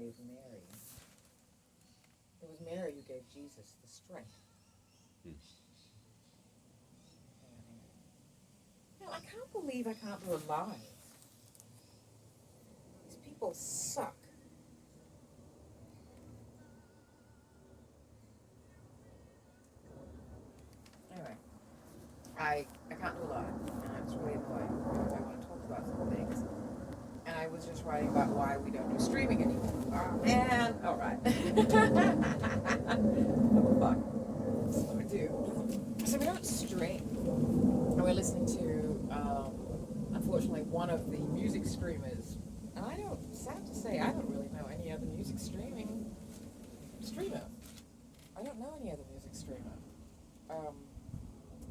gave Mary. It was Mary who gave Jesus the strength. No, I can't believe I can't do it live. These people suck. Anyway, I can't do it live, and it's really annoying because I want to talk about some things. And I was just writing about why we don't do streaming anymore. Oh man! All right. What the fuck? What do we do? So we don't stream. And we're listening to, unfortunately, one of the music streamers. And I don't, sad to say, I don't really know any other music streamer. I don't know any other music streamer.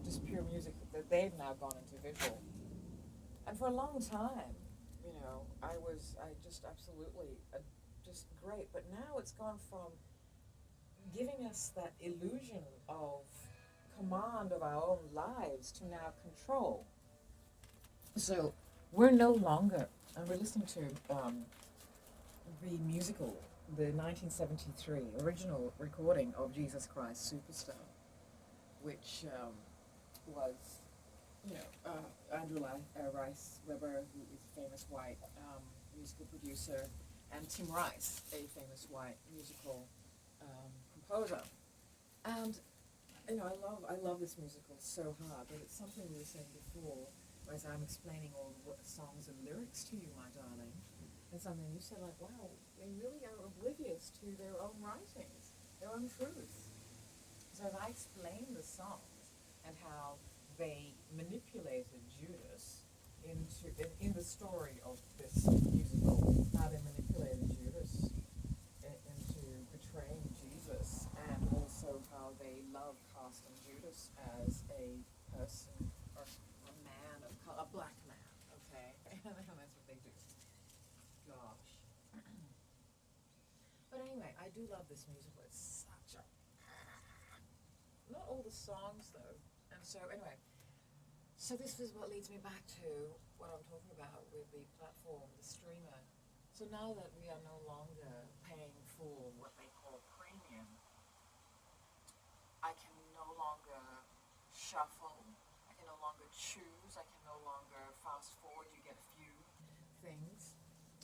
Just pure music that they've now gone into visual. And for a long time, you know, I just absolutely, just great. But now it's gone from giving us that illusion of command of our own lives to now control. So we're no longer, and we're listening to the musical, the 1973 original recording of Jesus Christ Superstar, which was, you know, Andrew Rice Weber, who is a famous white musical producer, and Tim Rice, a famous white musical composer. And you know, I love this musical so hard, but it's something we were saying before, as I'm explaining all the songs and lyrics to you, my darling, and something you said like, wow, they really are oblivious to their own writings, their own truths. So as I explained the songs and how they manipulated Judas in the story of this musical, how they manipulated Judas into betraying Jesus, and also how they love casting Judas as a person or a man of color, a black man, okay? And that's what they do. Gosh. But anyway, I do love this musical. It's such a... Not all the songs, though. And so, anyway, so this is what leads me back to what I'm talking about with the platform, the streamer. So now that we are no longer paying for what they call premium, I can no longer shuffle, I can no longer choose, I can no longer fast forward, you get a few things.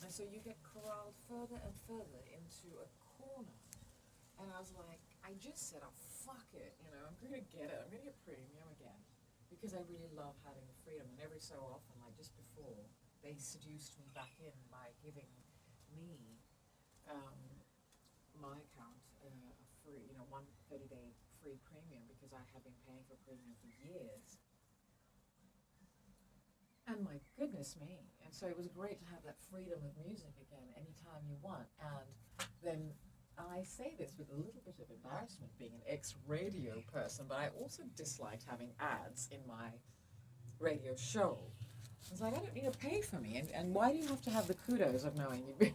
And so you get corralled further and further into a corner. And I was like, I just said, oh, fuck it, you know, I'm going to get it, I'm going to get premium again. Because I really love having the freedom, and every so often, like just before, they seduced me back in by giving me my account a free, you know, one 30-day free premium, because I have been paying for premium for years. And my goodness me. And so it was great to have that freedom of music again anytime you want. And then I say this with a little bit of embarrassment, being an ex-radio person, but I also disliked having ads in my radio show. It's like, I don't need to pay for me, and why do you have to have the kudos of knowing you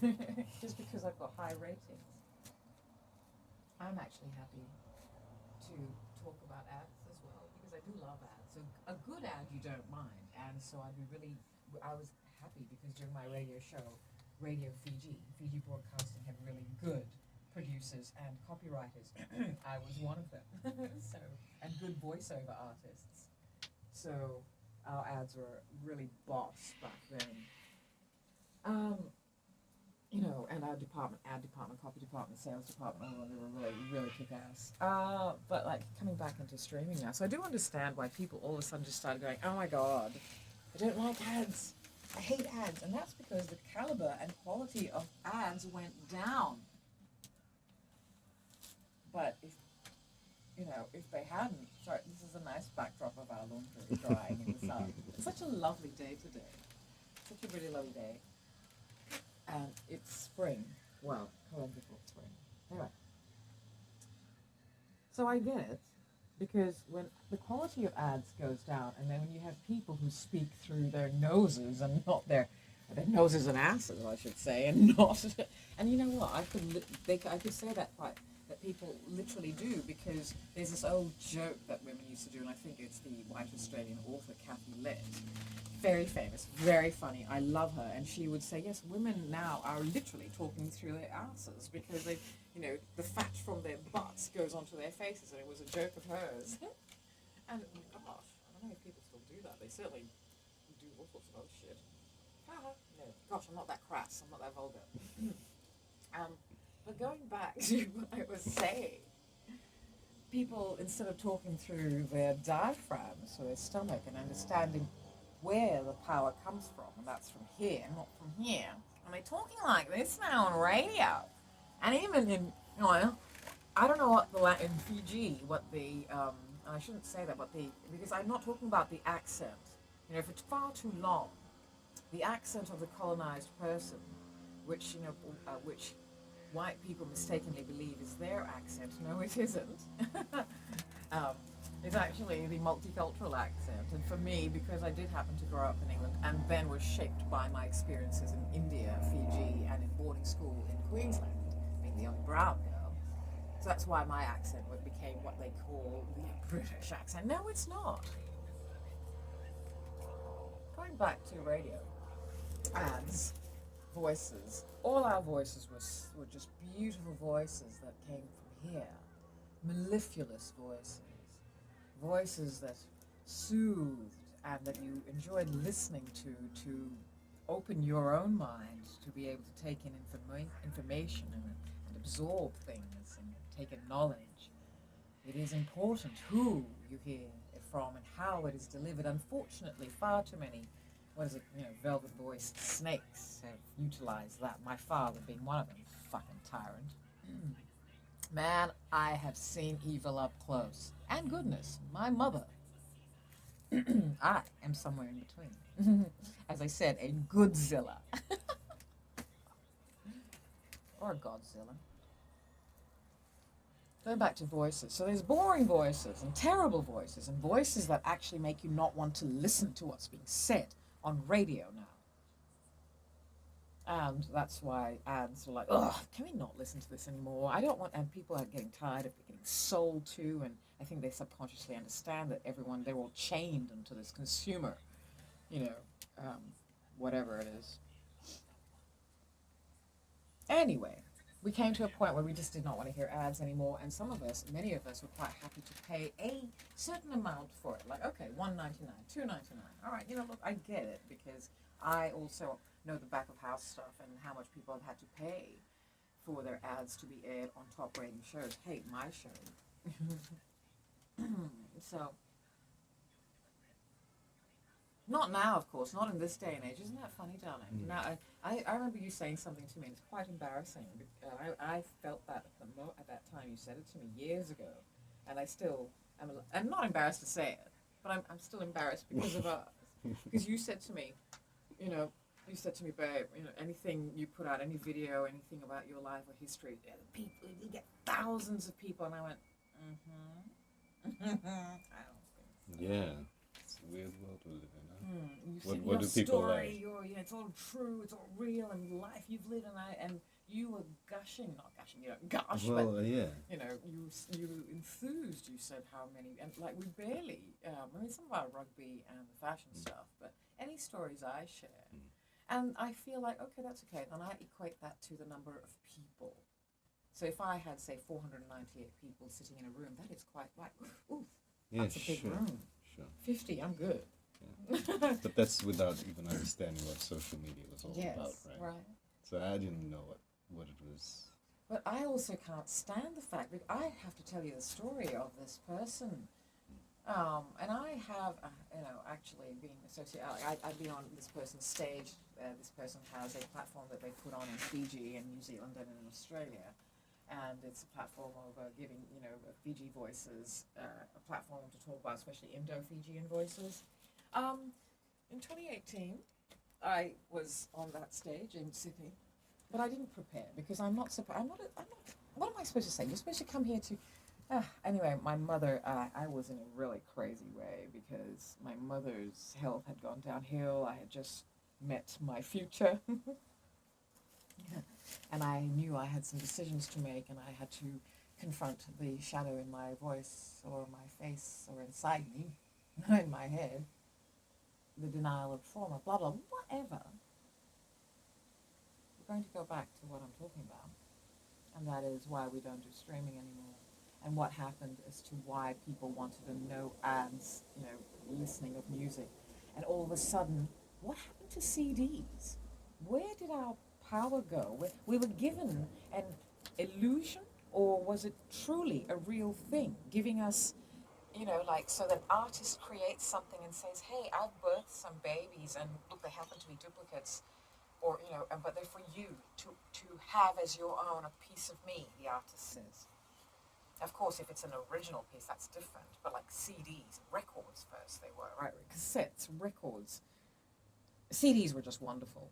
just because I've got high ratings? I'm actually happy to talk about ads as well, because I do love ads. So a good ad you don't mind, and so I was happy because during my radio show, Radio Fiji Broadcasting had really good producers and copywriters. I was one of them. So, and good voiceover artists. So our ads were really boss back then. You know, and our ad department, copy department, sales department, they were really kick-ass. But like coming back into streaming now, so I do understand why people all of a sudden just started going, oh my god, I don't like ads. I hate ads. And that's because the caliber and quality of ads went down. But if they hadn't, sorry, this is a nice backdrop of our laundry drying in the sun. It's such a lovely day today. Such a really lovely day. And it's spring. Well, calendrical spring. Anyway. So I get it, because when the quality of ads goes down, and then when you have people who speak through their noses and not their noses and asses, I should say, and not, and you know what, I could say that quite, that people literally do, because there's this old joke that women used to do, and I think it's the white Australian author Kathy Lett, very famous, very funny. I love her, and she would say, yes, women now are literally talking through their asses because they, the fat from their butts goes onto their faces, and it was a joke of hers. And gosh, I don't know if people still do that. They certainly do all sorts of other shit. No, gosh, I'm not that crass. I'm not that vulgar. But going back to what I was saying, people, instead of talking through their diaphragms or their stomach and understanding where the power comes from, and that's from here, not from here, and they're talking like this now on radio. And even in, I don't know what in Fiji, what the, I shouldn't say that, but because I'm not talking about the accent. For far too long, the accent of the colonized person, which white people mistakenly believe is their accent. No, it isn't. It's actually the multicultural accent. And for me, because I did happen to grow up in England and then was shaped by my experiences in India, Fiji, and in boarding school in Queensland, being the young brown girl, so that's why my accent became what they call the British accent. No, it's not. Going back to radio, ads, voices, all our voices were just beautiful voices that came from here. Mellifluous voices that soothed and that you enjoyed listening to open your own mind, to be able to take in information and absorb things and take in knowledge. It is important who you hear it from and how it is delivered. Unfortunately, far too many velvet-voiced snakes have utilized that. My father being one of them, fucking tyrant. Man, I have seen evil up close. And goodness, my mother. I am somewhere in between. As I said, a Goodzilla. Or a Godzilla. Going back to voices. So there's boring voices and terrible voices and voices that actually make you not want to listen to what's being said on radio now. And that's why ads are like, ugh, can we not listen to this anymore? I don't want, and people are getting tired of getting sold to, and I think they subconsciously understand that they're all chained into this consumer, whatever it is. Anyway, we came to a point where we just did not want to hear ads anymore, and many of us were quite happy to pay a certain amount for it. Like, okay, $1.99, $2.99. All right, look, I get it, because I also know the back of house stuff and how much people have had to pay for their ads to be aired on top rating shows. Hey, my show. So, not now, of course, not in this day and age. Isn't that funny, darling? Now, I remember you saying something to me, and it's quite embarrassing. I felt that at that time. You said it to me years ago, and I still am. I'm not embarrassed to say it, but I'm still embarrassed because of us. Because you said to me, you said to me, babe, anything you put out, any video, anything about your life or history, people, you get thousands of people, and I went, I don't think so. Yeah. It's a weird world we live in, huh? What do your people story, like? it's all true, it's all real, and life you've lived, and you were not gushing, you don't gush, Well, but, yeah. you enthused, you said how many, and like we barely, some of our rugby and the fashion stuff, but any stories I share, and I feel like, okay, that's okay, then I equate that to the number of people. So if I had, say, 498 people sitting in a room, that is quite like, ooh, that's a big room. Sure. 50, I'm good. Yeah. But that's without even understanding what social media was all about, right? So I didn't know what it was. But I also can't stand the fact that I have to tell you the story of this person. And I have, actually been associated, I've been on this person's stage. This person has a platform that they put on in Fiji and New Zealand and in Australia. And it's a platform of giving, Fiji voices, a platform to talk about, especially Indo-Fijian voices. In 2018, I was on that stage in Sydney, but I didn't prepare because I'm not, what am I supposed to say? You're supposed to come here to, anyway, my mother, I was in a really crazy way because my mother's health had gone downhill. I had just met my future. And I knew I had some decisions to make, and I had to confront the shadow in my voice or my face or inside me, in my head, the denial of trauma, blah, blah, whatever. We're going to go back to what I'm talking about, and that is why we don't do streaming anymore, and what happened as to why people wanted a no ads, listening of music, and all of a sudden, what happened to CDs? Where did our power go? We were given an illusion, or was it truly a real thing, giving us, so that artist creates something and says, hey, I've birthed some babies, and look, they happen to be duplicates, or, but they're for you to have as your own, a piece of me, the artist says. Of course, if it's an original piece, that's different, but like CDs, records first they were, right? Cassettes, records. CDs were just wonderful.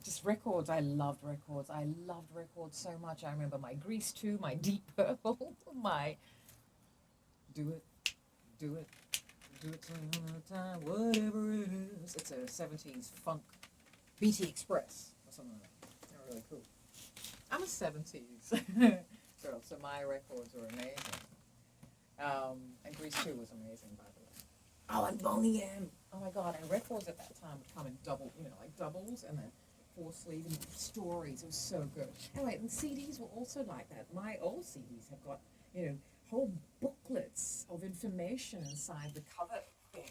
Just records, I loved records. I loved records so much. I remember my Grease 2, my Deep Purple, my Do It some time, whatever it is. It's a 70s funk, BT Express or something like that. They're really cool. I'm a 70s girl, so my records were amazing. And Grease 2 was amazing, by the way. Oh, and Boney M. Oh my God, and records at that time would come in like doubles, and then 4-sleeve and stories. It was so good. Anyway, and CDs were also like that. My old CDs have got, whole booklets of information inside the cover thing.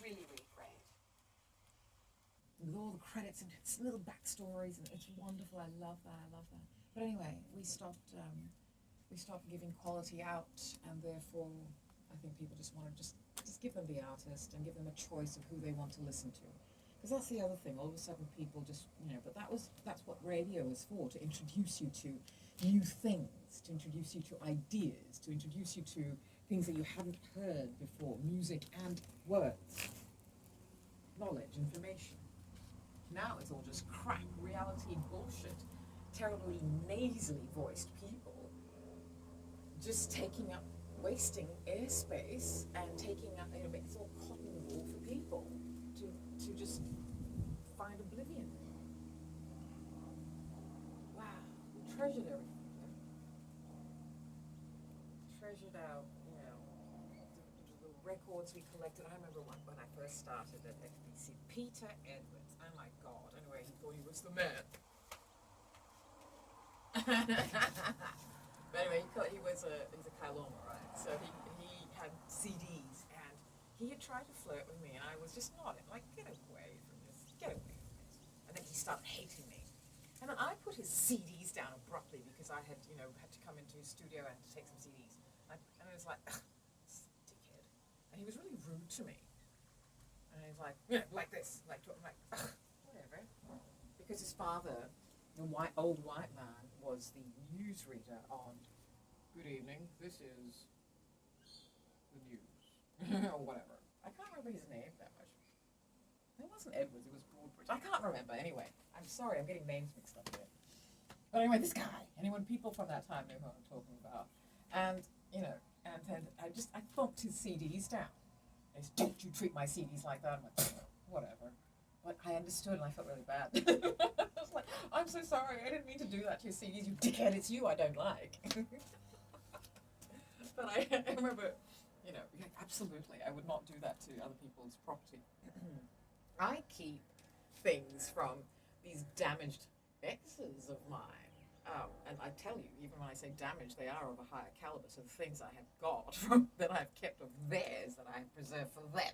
Really, really great. With all the credits and its little backstories, and it's wonderful. I love that. But anyway, we stopped giving quality out, and therefore, I think people just want to just give them the artist and give them a choice of who they want to listen to. Because that's the other thing. All of a sudden, people just, but that's what radio is for, to introduce you to new things, to introduce you to ideas, to introduce you to things that you haven't heard before, music and words, knowledge, information. Now it's all just crap, reality bullshit, terribly nasally voiced people, just wasting airspace and taking up, it's all cotton wool for people to just find oblivion. Wow, we treasured everything. Treasured out, the records we collected. I remember when I first started at FBC, Peter Edwards. Oh my God! Anyway, he thought he was the man. But anyway, he's a Kaloma, right? So he had CDs, and he had tried to flirt with me, and I was just not like, get away from this. And then he started hating me. And then I put his CDs down abruptly because I had to come into his studio and to take some CDs. And I was like, this dickhead. And he was really rude to me. And he was like, like this, like whatever. Because his father, the old white man, was the newsreader on Good Evening, this is the news, or whatever. I can't remember his name that much. It wasn't Edwards, it was Broadbridge. I can't remember. Anyway, I'm sorry, I'm getting names mixed up here. But anyway, this guy, when people from that time know who I'm talking about. And, and then I thumped his CDs down. He said, don't you treat my CDs like that. I'm like, whatever. But I understood, and I felt really bad. I was like, I'm so sorry, I didn't mean to do that to your CDs, you dickhead, it's you I don't like. But I remember, absolutely, I would not do that to other people's property. I keep things from these damaged exes of mine. And I tell you, even when I say damaged, they are of a higher caliber. So the things I have got that I've kept of theirs, that I have preserved for them,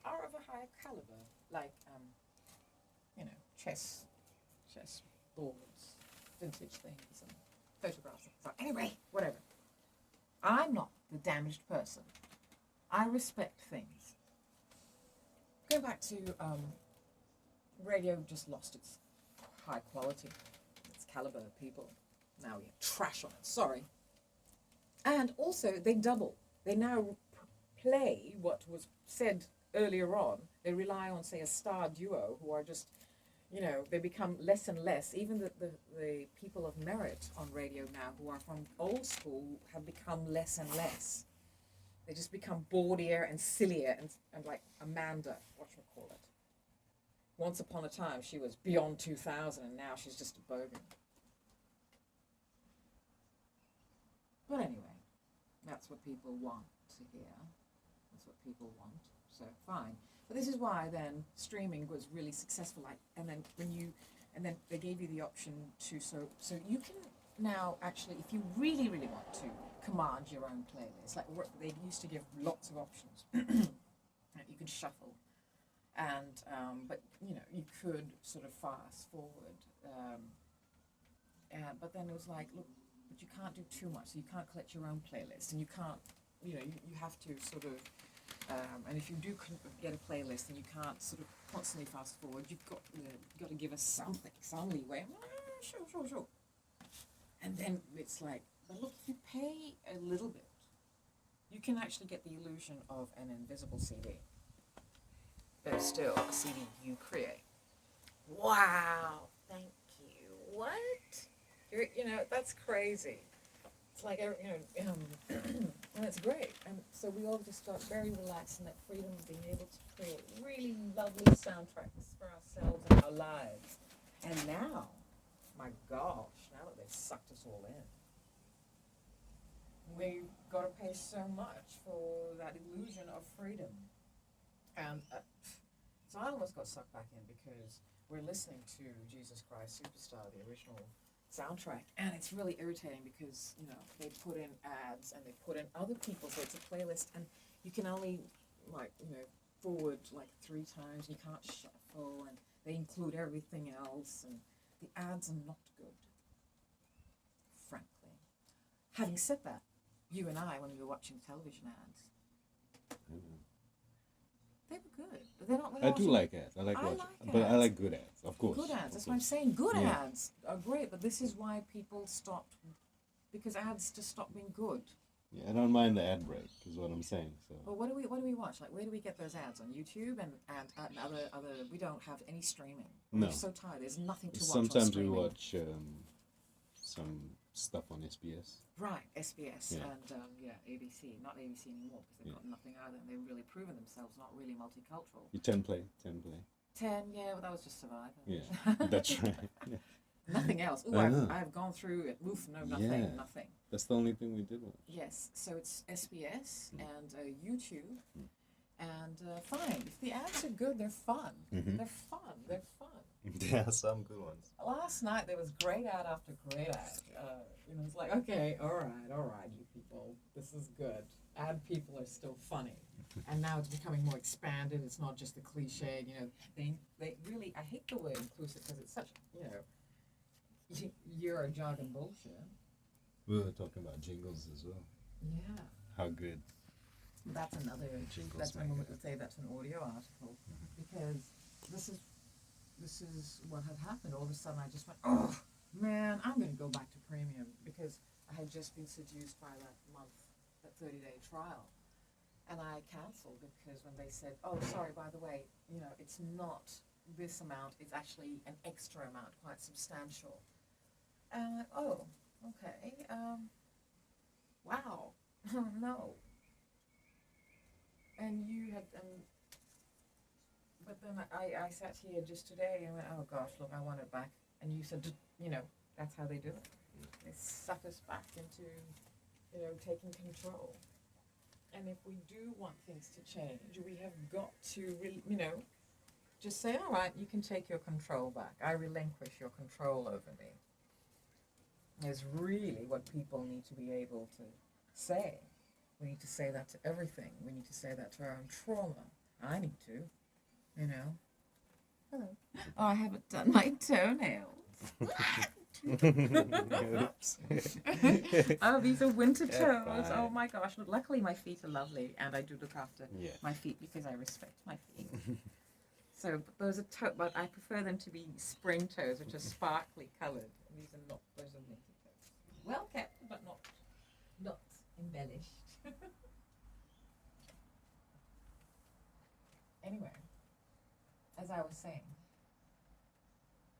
are of a higher caliber. Like, chess boards, vintage things, and photographs. So anyway, whatever. I'm not the damaged person. I respect things. Go back to radio just lost its high quality, its caliber of people. Now we have trash on it, sorry. And also, they double. They now play what was said earlier on. They rely on, say, a star duo who are just, they become less and less. Even the people of merit on radio now who are from old school have become less and less. They just become bawdier and sillier and like Amanda, whatchamacallit. Once upon a time, she was beyond 2000, and now she's just a bogan. that's what people want to hear. That's what people want. So fine. But this is why then streaming was really successful. Like, and then they gave you the option to so you can now actually, if you really want to command your own playlist, like they used to give lots of options. You could shuffle, and but you could sort of fast forward. But then it was like, look, but you can't do too much. So you can't collect your own playlist, and you can't, you have to sort of. And if you do get a playlist, then you can't sort of constantly fast forward. You've got to give us something, some leeway. Sure. And then it's like, but look, if you pay a little bit, you can actually get the illusion of an invisible CD. But still, a CD you create. Wow, thank you. What? That's crazy. It's like, and it's great. And so we all just got very relaxed in that freedom of being able to create really lovely soundtracks for ourselves and our lives. And now, my gosh, now that they've sucked us all in, we've got to pay so much for that illusion of freedom. And so I almost got sucked back in because we're listening to Jesus Christ Superstar, the original soundtrack, and it's really irritating because they put in ads and they put in other people, so it's a playlist, and you can only forward 3 times. You can't shuffle, and they include everything else, and the ads are not good, frankly. Having said that, you and I, when we were watching television ads, they were good. But they're not. I do like ads. I like watching, but I like good ads, of course. Good ads. That's what I'm saying. Good ads are great, but this is why people stopped, because ads just stopped being good. Yeah, I don't mind the ad break, is what I'm saying. So. Well, what do we watch? Like, where do we get those ads on YouTube and other? We don't have any streaming. No. We're so tired. There's nothing to watch. Sometimes we watch some stuff on SBS. Right, SBS and ABC. Not ABC anymore because they've got nothing either, and they've really proven themselves not really multicultural. 10 play. 10, yeah, well, that was just Survivor. Yeah, that's right. Yeah. Nothing else. Ooh, I've gone through it. Oof, no, nothing. That's the only thing we did watch. Yes, so it's SBS and YouTube, and fine. If the ads are good, they're fun. Mm-hmm. They're fun. Yeah, some good ones. Last night there was great ad after great ad. It's like, okay, all right, you people, this is good. Ad people are still funny. And now it's becoming more expanded. It's not just the cliche, they really, I hate the word inclusive because it's such, you're a jargon bullshit. We were talking about jingles as well. Yeah. How good. That's another jingles. That's when we would say that's an audio article, because this is what had happened. All of a sudden, I just went, oh man, I'm going to go back to premium because I had just been seduced by that 30-day trial. And I canceled because when they said, oh, sorry, by the way, it's not this amount, it's actually an extra amount, quite substantial. And I'm like, oh, okay, wow, no. And but then I sat here just today and went, oh gosh, look, I want it back. And you said, that's how they do it. They suck us back into, taking control. And if we do want things to change, we have got to really, just say, all right, you can take your control back. I relinquish your control over me. Is really what people need to be able to say. We need to say that to everything. We need to say that to our own trauma. I need to, Hello. Oh, I haven't done my toenails. Oh, these are winter toes. Oh my gosh. Look, luckily my feet are lovely, and I do look after my feet because I respect my feet. So those are but I prefer them to be spring toes, which are sparkly coloured. And these are not. Those are winter toes. Well kept, but not embellished. Anyway, as I was saying,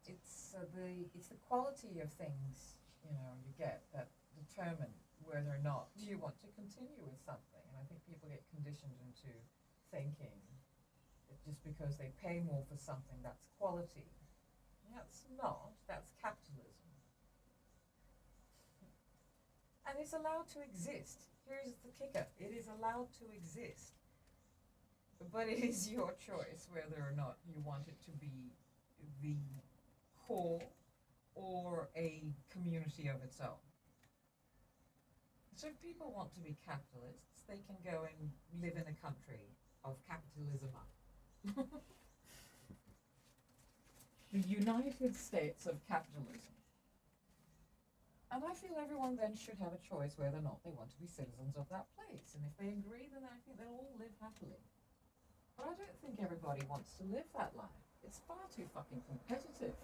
it's the quality of things you get that determine whether or not you want to continue with something. And I think people get conditioned into thinking that just because they pay more for something, that's quality. That's not. That's capitalism. And it's allowed to exist. here's the kicker. It is allowed to exist. But it is your choice whether or not you want it to be the core or a community of its own. So if people want to be capitalists, they can go and live in a country of capitalism. The United States of capitalism. And I feel everyone then should have a choice whether or not they want to be citizens of that place. And if they agree, then I think they'll all live happily. But I don't think everybody wants to live that life. It's far too fucking competitive.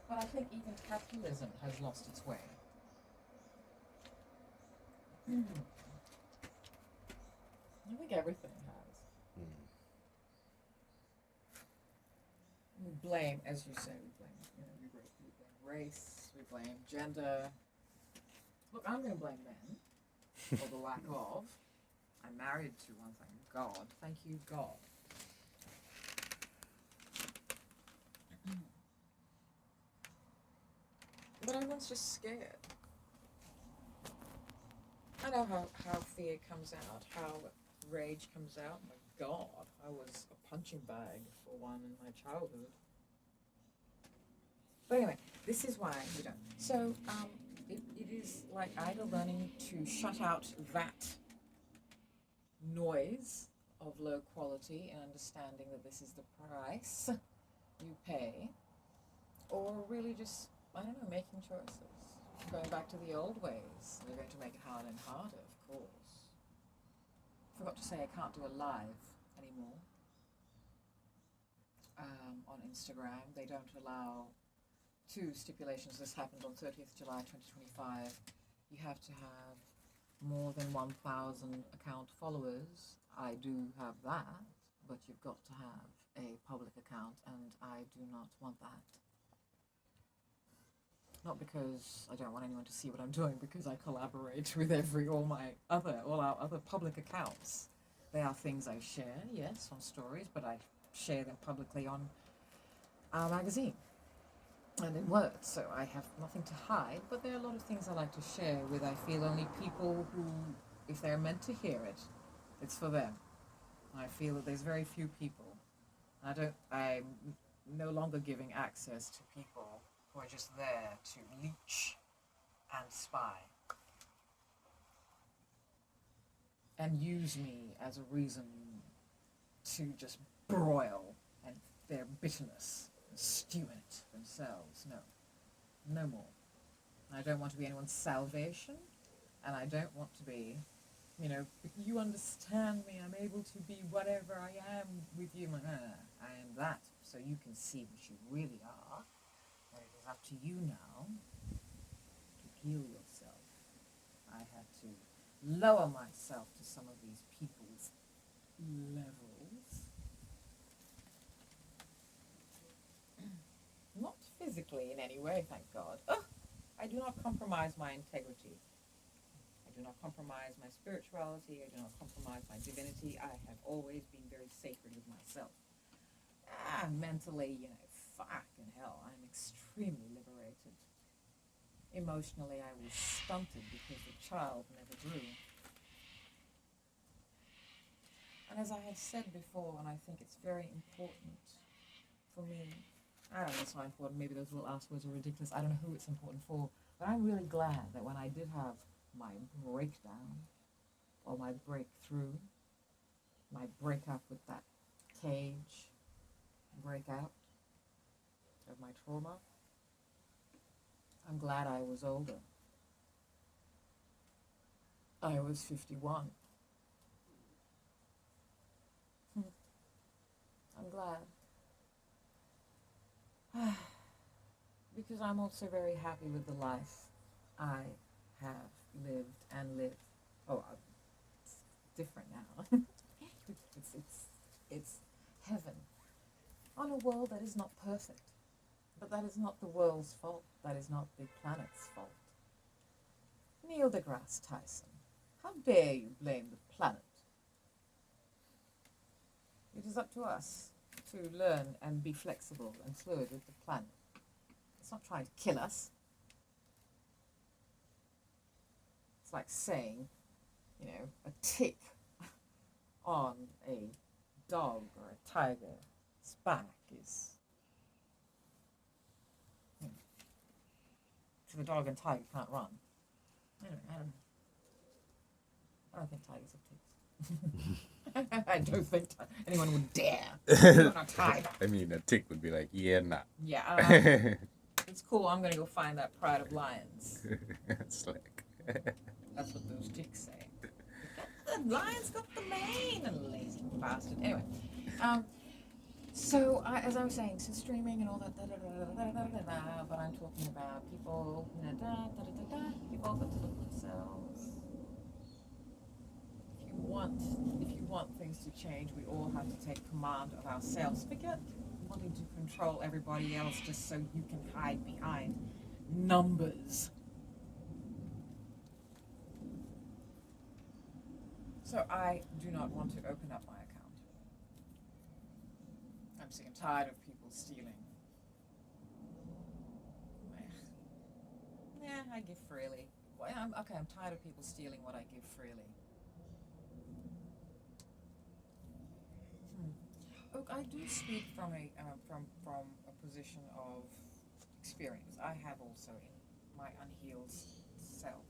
But I think even capitalism has lost its way. I think everything has. We blame, as you say, we blame race, we blame gender. Look, I'm going to blame men for the lack of. I'm married to one thing, God. Thank you, God. But everyone's just scared. I know how fear comes out, how rage comes out. My God, I was a punching bag for one in my childhood. But anyway, this is why we don't. So it is like either learning to shut out that noise of low quality and understanding that this is the price you pay, or really just, I don't know, making choices. Going back to the old ways. They're going to make it harder and harder, of course. Forgot to say I can't do a live anymore. On Instagram, they don't allow two stipulations. This happened on 30th July 2025. You have to have more than 1,000 account followers. I do have that, but you've got to have a public account, and I do not want that. Not because I don't want anyone to see what I'm doing, because I collaborate with all our other public accounts. They are things I share, yes, on stories, but I share them publicly on our magazine and in words, so I have nothing to hide, but there are a lot of things I like to share with, I feel, only people who, if they're meant to hear it, it's for them. I feel that there's very few people. I'm no longer giving access to people who are just there to leech and spy and use me as a reason to just broil and their bitterness and stew in it themselves. No more. I don't want to be anyone's salvation, and I don't want to be, you understand me, I'm able to be whatever I am with you. I am that, so you can see what you really are. And it is up to you now to heal yourself. I had to lower myself to some of these people's levels. Not physically in any way, thank God. I do not compromise my integrity. I do not compromise my spirituality. I do not compromise my divinity. I have always been very sacred with myself. Mentally, fucking hell, I'm extremely liberated. Emotionally, I was stunted because the child never grew. And as I have said before, and I think it's very important for me, I don't know, it's not important, maybe those little ass words are ridiculous, I don't know who it's important for, but I'm really glad that when I did have my breakdown, or my breakthrough, my breakup with that cage, breakout of my trauma, I'm glad I was older. I was 51. I'm glad. Because I'm also very happy with the life I have lived and live. Oh, it's different now. it's heaven on a world that is not perfect. But that is not the world's fault. That is not the planet's fault. Neil deGrasse Tyson, how dare you blame the planet? It is up to us to learn and be flexible and fluid with the planet. It's not trying to kill us. It's like saying a tick on a dog or a tiger's back is, so the dog and tiger can't run. I don't think tigers have ticks. I don't think anyone would dare. Not tiger. I mean, a tick would be like, yeah, nah. Yeah. It's cool. I'm gonna go find that pride of lions. Slick. That's what those ticks say. The lion's got the mane, and lazy bastard. Anyway, so as I was saying, so streaming and all that, but I'm talking about people, people got to look at themselves. If you want things to change, we all have to take command of ourselves. Forget wanting to control everybody else just so you can hide behind numbers. So I do not want to open up my account. I'm sick and tired of people stealing. Yeah, I give freely. Well, I'm tired of people stealing what I give freely. Look, I do speak from a position of experience. I have also in my unhealed self,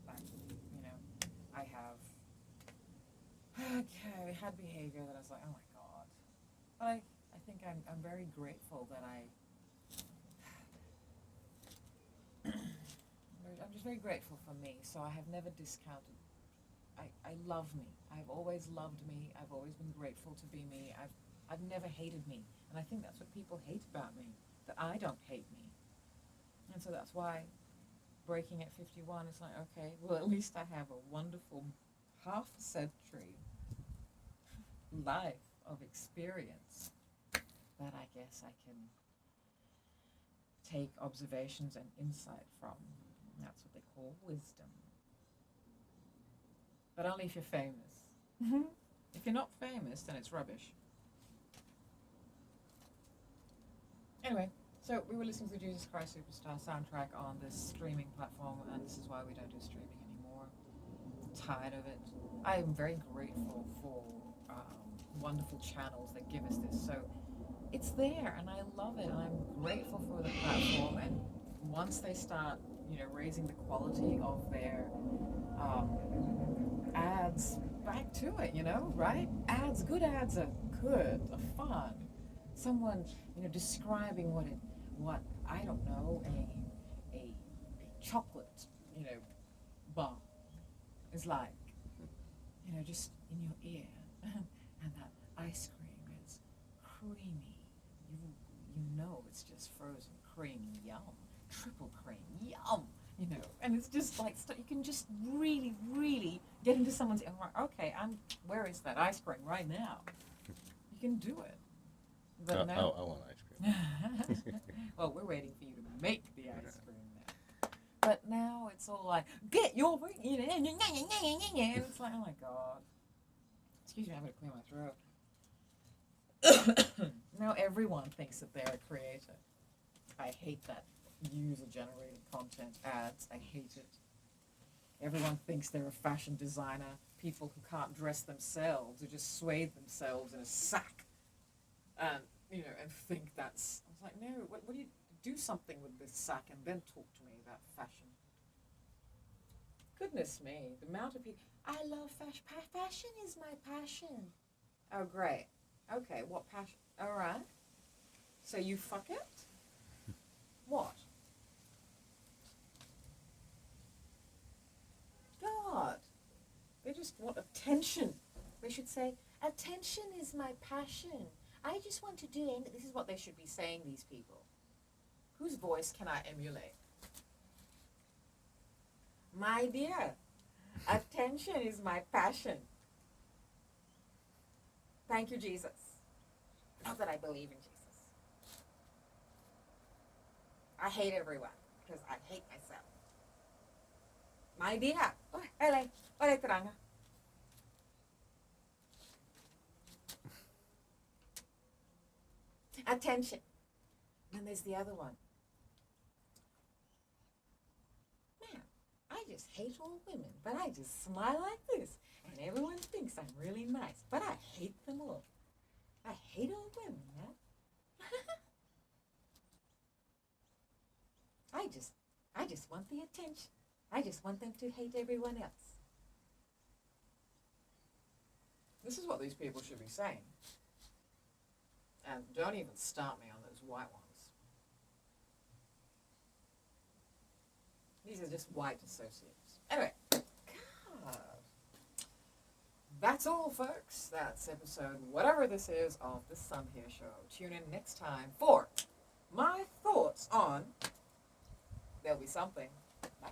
like, I have had behavior that I was like, oh my God. But I think I'm very grateful that I'm just very grateful for me. So I have never discounted. I love me. I've always loved me. I've always been grateful to be me. I've never hated me. And I think that's what people hate about me, that I don't hate me. And so that's why breaking at 51 is like, okay, well, at least I have a wonderful half century life of experience that I guess I can take observations and insight from. And that's what they call wisdom. But only if you're famous. If you're not famous, then it's rubbish. Anyway, so we were listening to the Jesus Christ Superstar soundtrack on this streaming platform, and this is why we don't do streaming anymore. I'm tired of it. I am very grateful for wonderful channels that give us this. So it's there, and I love it, and I'm grateful for the platform. And once they start, raising the quality of their ads back to it, right? Good ads are good, are fun. Someone, describing what I don't know, a chocolate, bar is like, just in your ear, and that ice cream is creamy. You know it's just frozen cream, yum, triple cream, yum. And it's just like you can just really, really get into someone's ear. Okay, where is that ice cream right now? You can do it. But now, I want ice cream. Well, we're waiting for you to make the ice cream now. But now it's all like, get your, and it's like, oh my God. Excuse me, I'm going to clear my throat. Now everyone thinks that they're a creator. I hate that user-generated content ads. I hate it. Everyone thinks they're a fashion designer. People who can't dress themselves, who just swathe themselves in a sack, and and think that's. I was like, no. What do you do something with this sack and then talk to me about fashion? Goodness me, the amount of people. I love fashion. Fashion is my passion. Oh, great. Okay, what passion? All right. So you fuck it? What? God. They just want attention. They should say, attention is my passion. I just want to do it. This is what they should be saying, these people. Whose voice can I emulate? My dear, attention is my passion. Thank you, Jesus. Not that I believe in Jesus. I hate everyone because I hate myself. My dear, oleh terang. Attention. And then there's the other one. Man, I I just hate all women, but I just smile like this, and everyone thinks I'm really nice, but I hate them all. I hate all women, man. I just want the attention. I just want them to hate everyone else. This is what these people should be saying. And don't even start me on those white ones. These are just white associates. Anyway, God. That's all, folks. That's episode whatever this is of the Sun Here Show. Tune in next time for my thoughts on There'll Be Something. Bye.